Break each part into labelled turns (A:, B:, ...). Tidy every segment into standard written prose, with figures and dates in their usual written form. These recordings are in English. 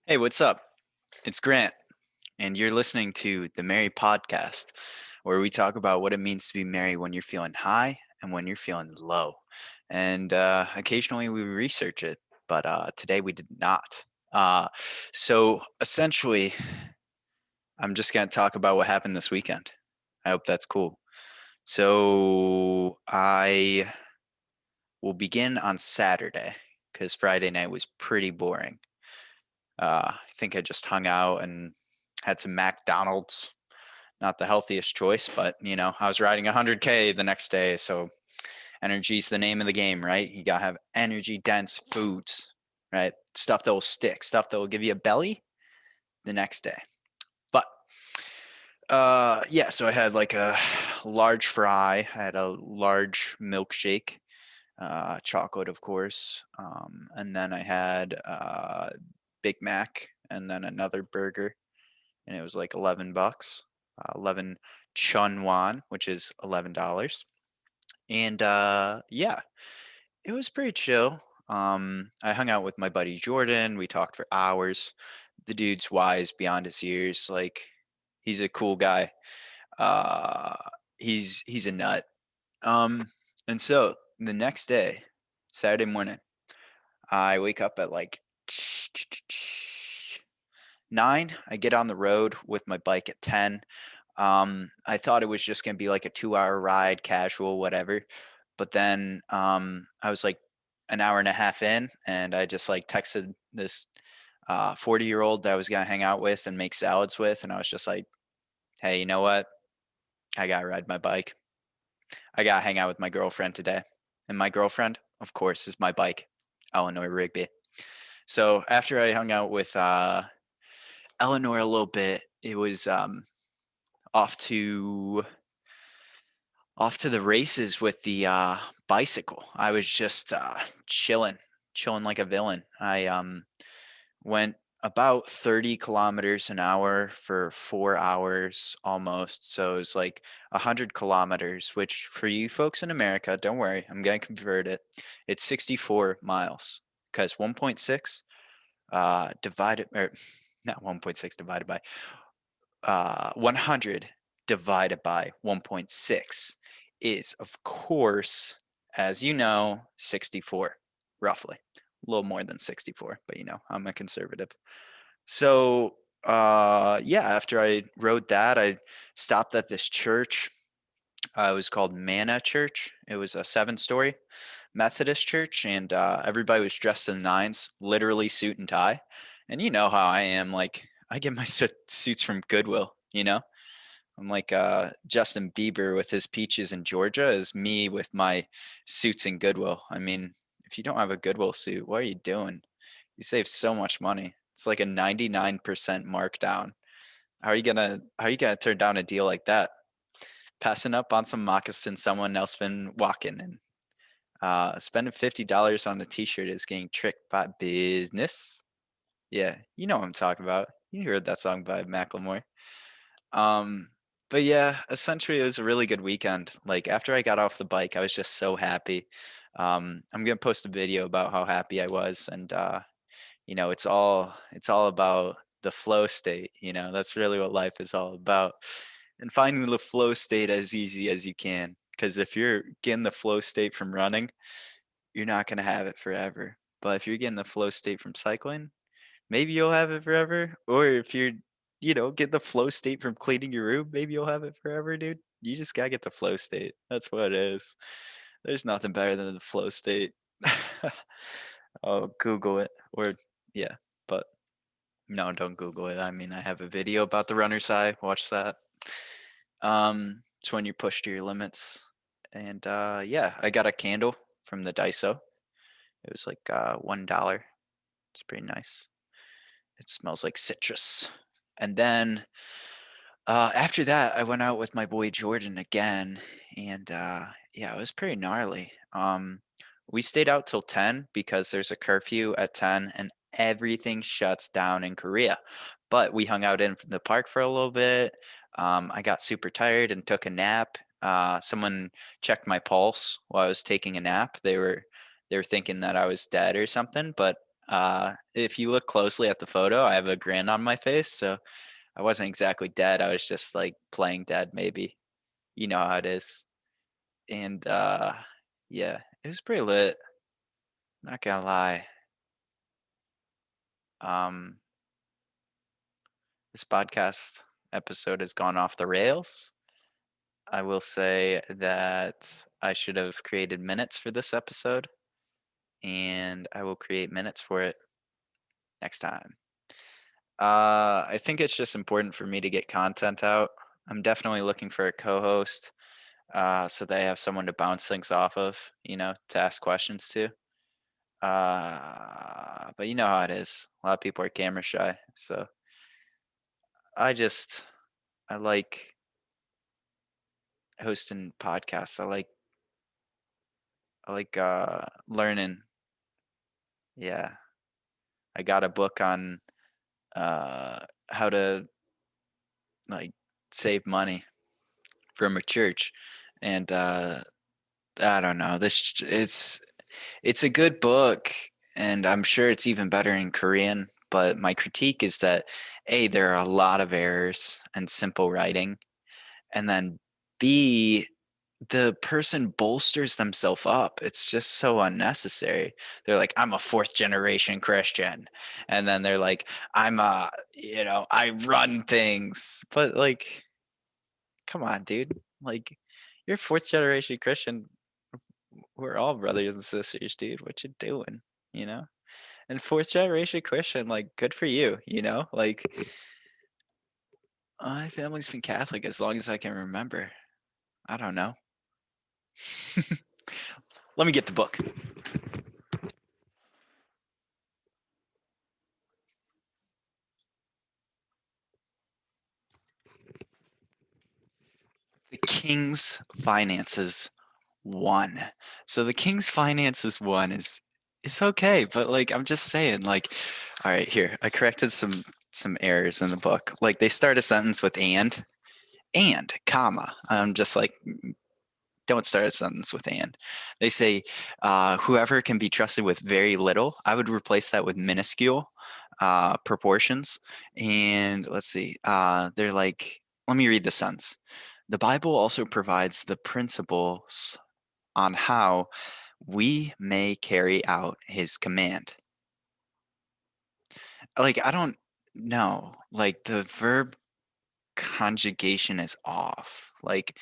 A: Hey, what's up? It's Grant, and you're listening to the Merry Podcast, where we talk about what it means to be merry when you're feeling high and when you're feeling low. And occasionally we research it, but today we did not. Uh, so essentially, I'm just going to talk about what happened this weekend. I hope that's cool. So I will begin on Saturday because Friday night was pretty boring. I think I just hung out and had some McDonald's. Not the healthiest choice, but I was riding 100K the next day, so energy's the name of the game, right? You gotta have energy dense foods, right? Stuff that will stick, stuff that will give you a belly the next day. But yeah, so I had like a large fry, I had a large milkshake, chocolate, of course, and then I had Big Mac, and then another burger, and it was like $11, 11 chun won, which is $11. And yeah, it was pretty chill. I hung out with my buddy Jordan. We talked for hours. The dude's wise beyond his years. Like, he's a cool guy. Uh, he's a nut. Um, and so the next day, Saturday morning, I wake up at like 9. I get on the road with my bike at 10. I thought it was just gonna be like a 2-hour ride, casual, whatever. But then I was like an hour and a half in, and I just like texted this 40-year-old that I was gonna hang out with and make salads with, and I was just like, "Hey, you know what? I gotta ride my bike. I gotta hang out with my girlfriend today." And my girlfriend, of course, is my bike, Eleanor Rigby. So after I hung out with Eleanor a little bit, it was off to off to the races with the bicycle. I was just chilling like a villain. I went about 30 kilometers an hour for 4 hours almost. So it was like 100 kilometers, which for you folks in America, don't worry, I'm going to convert it. It's 64 miles because 1.6 divided, or not 1.6 divided by 100 divided by 1.6 is, of course, as you know, 64, roughly. A little more than 64, but I'm a conservative. So, yeah, after I wrote that, I stopped at this church. It was called Manna Church. It was a 7-story Methodist church, and everybody was dressed in nines, literally suit and tie. And you know how I am. Like, I get my suits from Goodwill, I'm like Justin Bieber with his peaches in Georgia is me with my suits in Goodwill. I mean, if you don't have a Goodwill suit, what are you doing? You save so much money. It's like a 99% markdown. How are you gonna turn down a deal like that? Passing up on some moccasins someone else been walking in. Spending $50 on a t-shirt is getting tricked by business. Yeah, you know what I'm talking about. You heard that song by Macklemore. Um, but yeah, essentially it was a really good weekend. Like after I got off the bike, I was just so happy. I'm gonna post a video about how happy I was, and it's all about the flow state. That's really what life is all about, and finding the flow state as easy as you can. Because if you're getting the flow state from running, you're not gonna have it forever. But if you're getting the flow state from cycling, maybe you'll have it forever. Or if you're, get the flow state from cleaning your room, maybe you'll have it forever, dude. You just gotta get the flow state. That's what it is. There's nothing better than the flow state. Oh, Google it. Or yeah, but no, don't Google it. I mean, I have a video about the runner's high. Watch that. It's when you push to your limits. And yeah, I got a candle from the Daiso. It was like $1. It's pretty nice. It smells like citrus. And then after that, I went out with my boy Jordan again, and yeah, it was pretty gnarly. We stayed out till 10 because there's a curfew at 10, and everything shuts down in Korea. But we hung out in the park for a little bit. I got super tired and took a nap. Someone checked my pulse while I was taking a nap. They were thinking that I was dead or something, but If you look closely at the photo, I have a grin on my face, so I wasn't exactly dead. I was just like playing dead, maybe. You know how it is. And yeah, it was pretty lit. Not gonna lie. Um, this podcast episode has gone off the rails. I will say that I should have created minutes for this episode, and I will create minutes for it next time. I think it's just important for me to get content out. I'm definitely looking for a co-host, so they have someone to bounce things off of, to ask questions to. But you know how it is. A lot of people are camera shy, so I just I like hosting podcasts. I like learning. Yeah, I got a book on how to like save money from a church, and I don't know. It's a good book, and I'm sure it's even better in Korean. But my critique is that A, there are a lot of errors and simple writing, and then B, the person bolsters themselves up. It's just so unnecessary. They're like, I'm a fourth generation Christian. And then they're like, I run things. But like, come on, dude. Like, you're a fourth generation Christian. We're all brothers and sisters, dude. What you doing? You know? And fourth generation Christian, like, good for you, Like, my family's been Catholic as long as I can remember. I don't know. Let me get the book. The King's Finances 1. So the King's Finances 1 is it's okay, but like I'm just saying, like, all right, here, I corrected some errors in the book. Like they start a sentence with and, comma. I'm just like, don't start a sentence with and. They say, whoever can be trusted with very little. I would replace that with minuscule proportions. And let's see, they're like, let me read the sentence. The Bible also provides the principles on how we may carry out his command. Like, I don't know. Like, the verb conjugation is off. Like,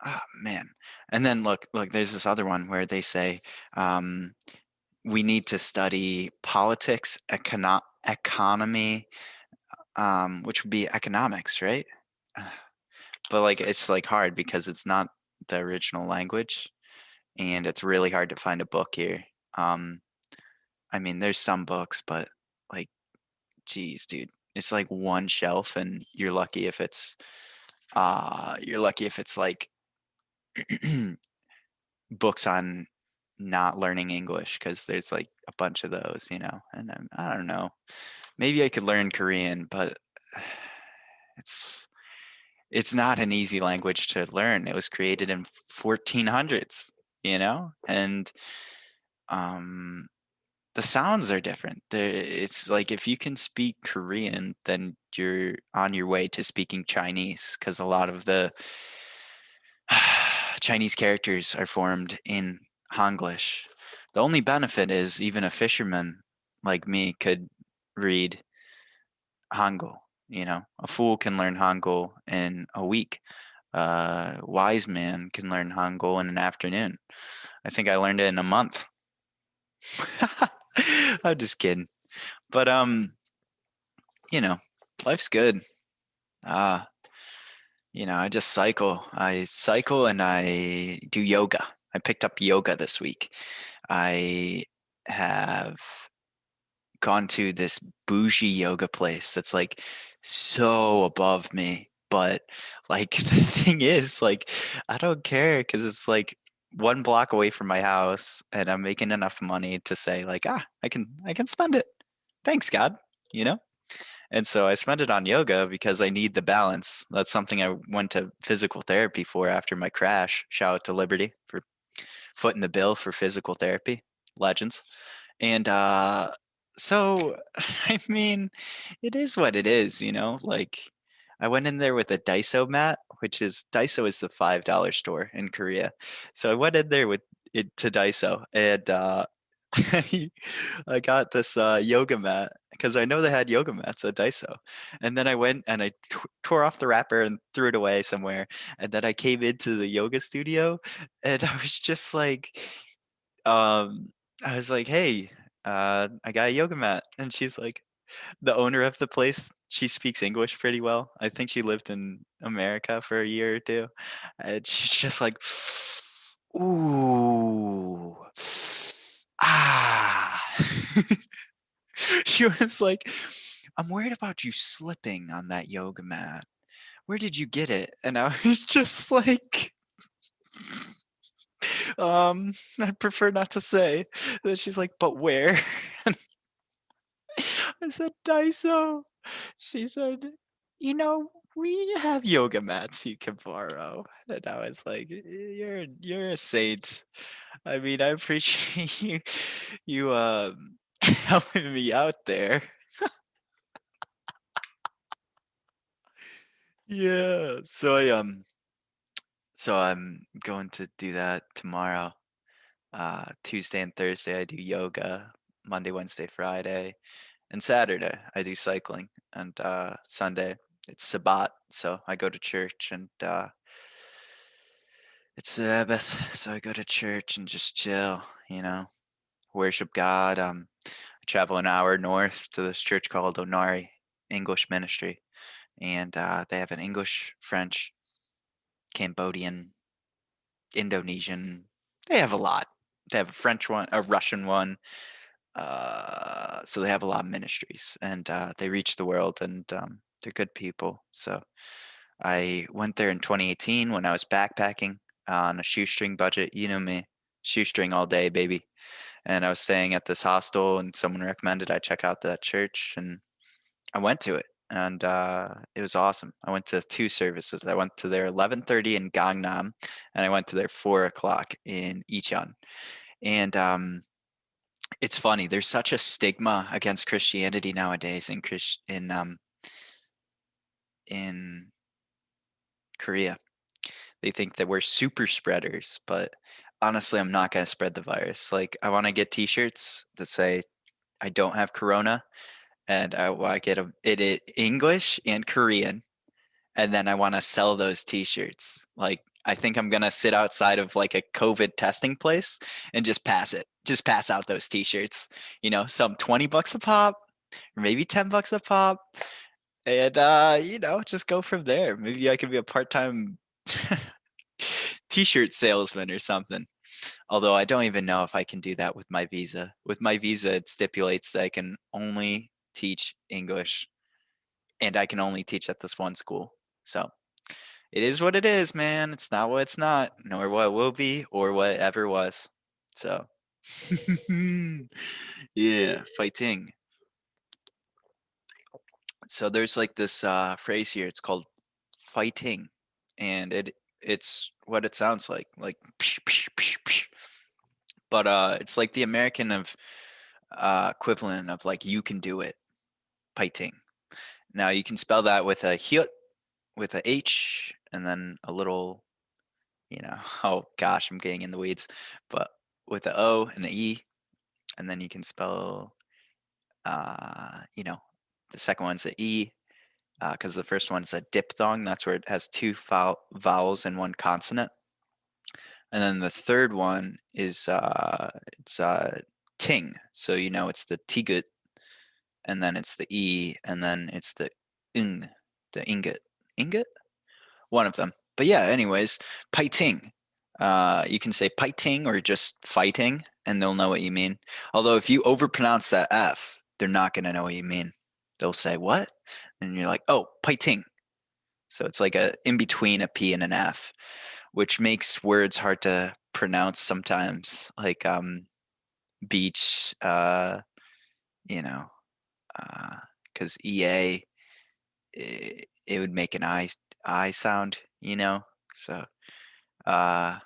A: oh man. And then look, there's this other one where they say, we need to study politics, economy, which would be economics, right? But like it's like hard because it's not the original language, and it's really hard to find a book here. Um, I mean, there's some books, but like, geez, dude, it's like one shelf, and you're lucky if it's like books on not learning English because there's like a bunch of those, And I don't know, maybe I could learn Korean, but it's it's not an easy language to learn. It was created in 1400s, and um, the sounds are different. It's like if you can speak Korean, then you're on your way to speaking Chinese because a lot of the Chinese characters are formed in Hanglish. The only benefit is even a fisherman like me could read Hangul. A fool can learn Hangul in a week. A wise man can learn Hangul in an afternoon. I think I learned it in a month. I'm just kidding. But you know, life's good. Uh, I just cycle. I cycle and I do yoga. I picked up yoga this week. I have gone to this bougie yoga place that's like so above me. But like the thing is, like, I don't care because it's like one block away from my house and I'm making enough money to say, like, I can spend it. Thanks, God, you know? And so I spent it on yoga because I need the balance. That's something I went to physical therapy for after my crash. Shout out to Liberty for footing the bill for physical therapy. Legends. And so I mean, it is what it is, you know? Like I went in there with a Daiso mat, which is Daiso is the $5 store in Korea. So I went in there with it to Daiso and I got this yoga mat because I know they had yoga mats at Daiso. And then I went and I tore off the wrapper and threw it away somewhere. And then I came into the yoga studio and I was just like, um, I was like, "Hey, I got a yoga mat," and she's like, the owner of the place. She speaks English pretty well. I think she lived in America for a year or two, and she's just like, "Ooh, ah." She was like, "I'm worried about you slipping on that yoga mat. Where did you get it?" And I was just like, I prefer not to say. Then she's like, "But where?" I said, "Daiso." She said, "We have yoga mats you can borrow." And I was like, You're a saint. I mean, I appreciate you helping me out there." Yeah. So I'm going to do that tomorrow. Tuesday and Thursday I do yoga. Monday, Wednesday, Friday, and Saturday I do cycling. And Sunday it's Sabbat, so I go to church and it's Sabbath, so I go to church and just chill, worship God. I travel an hour north to this church called Onari English Ministry, and they have an English, French, Cambodian, Indonesian. They have a lot. They have a French one, a Russian one. So they have a lot of ministries, and they reach the world, and they're good people. So I went there in 2018 when I was backpacking on a shoestring budget. You know me, shoestring all day, baby. And I was staying at this hostel, and someone recommended I check out that church, and I went to it, and it was awesome. I went to two services. I went to their 11:30 in Gangnam, and I went to their 4 o'clock in Icheon. And it's funny. There's such a stigma against Christianity nowadays in Korea. They think that we're super spreaders, but honestly, I'm not gonna spread the virus. Like, I want to get T-shirts that say I don't have corona, and I want to get them in English and Korean, and then I want to sell those T-shirts. Like, I think I'm gonna sit outside of like a COVID testing place and just pass out those T-shirts. Some $20 a pop, or maybe $10 a pop, and just go from there. Maybe I could be a part-time T-shirt salesman or something. Although I don't even know if I can do that with my visa. With my visa, it stipulates that I can only teach English, and I can only teach at this one school. So it is what it is, man. It's not what it's not, nor what it will be, or what it ever was. So, yeah, fighting. So there's like this phrase here. It's called fighting, and it's what it sounds like psh, psh, psh, psh. But it's like the American of equivalent of like you can do it, fighting. Now you can spell that with a hyut, with a H, and then a little, oh gosh, I'm getting in the weeds, but with a O and a E, and then you can spell, uh, you know, the second one's a E, because the first one's a diphthong. That's where it has two vowels and one consonant. And then the third one is it's ting. So it's the tigut, and then it's the e, and then it's the ing, the ingot, ingot, one of them. But yeah, anyways, fighting. You can say fighting or just fighting, and they'll know what you mean. Although if you overpronounce that F, they're not gonna know what you mean. They'll say what, and you're like, oh, fighting. So it's like a in between a P and an F, which makes words hard to pronounce sometimes, like beach, you know, because EA, it would make an I sound. So uh,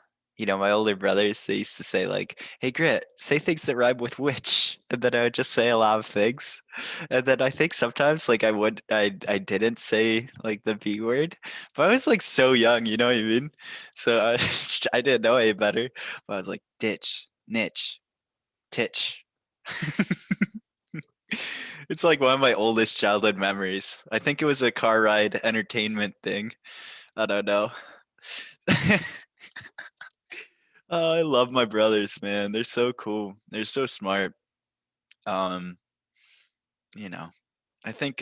A: My older brothers, they used to say like, "Hey, Grit, say things that rhyme with witch," and then I would just say a lot of things, and then I think sometimes like I didn't say like the B word, but I was like so young, you know what I mean? So I I didn't know any better, but I was like ditch, niche, titch. It's like one of my oldest childhood memories. I think it was a car ride entertainment thing. I don't know. Oh, I love my brothers, man. They're so cool. They're so smart. Um, you know, I think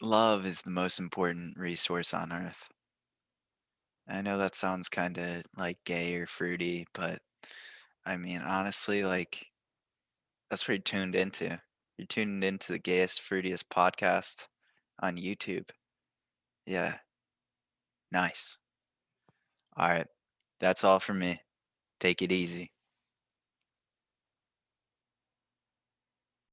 A: love is the most important resource on earth. I know that sounds kind of like gay or fruity, but I mean, honestly, like that's what you're tuned into. You're tuned into the gayest, fruitiest podcast on YouTube. Yeah, nice. All right. That's all for me. Take it easy.